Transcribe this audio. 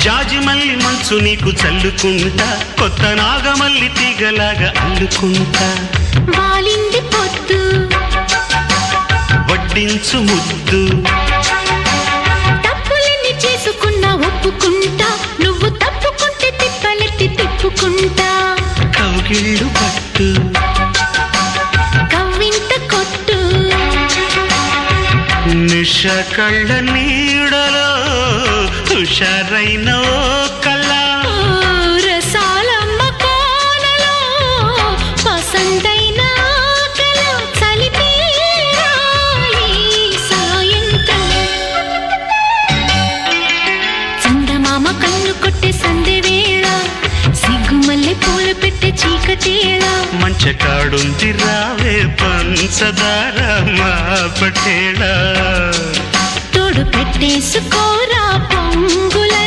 జాజిమల్లి మంచు నీకు చల్లుకుంటా కొత్త నాగమల్లి తీగలాగా అల్లుకుంటా వాలింది పొద్దు వడ్డించు ముద్దు తప్పులన్నీ చేసుకున్నా ఒప్పుకుంటా నువ్వు తప్పుకుంటే తిప్పలెత్తి తిప్పుకుంటా కౌగిళ్ళు పట్టు కవ్వింత కొట్టు నిష కళ్ళ నీడలో హుషారైన ఓ కళ రసాలమ్మ కోనలో పసందైన కళ చలిపేరాలి సాయంత్రం చందమామ కన్ను కొట్టే సందె వేళ సిగ్గుమల్లె పూలు పెట్టే చీకటేళ మంచకాడుంది రావే పంచదార మా పటేళ తోడు పెట్టేసుకోరా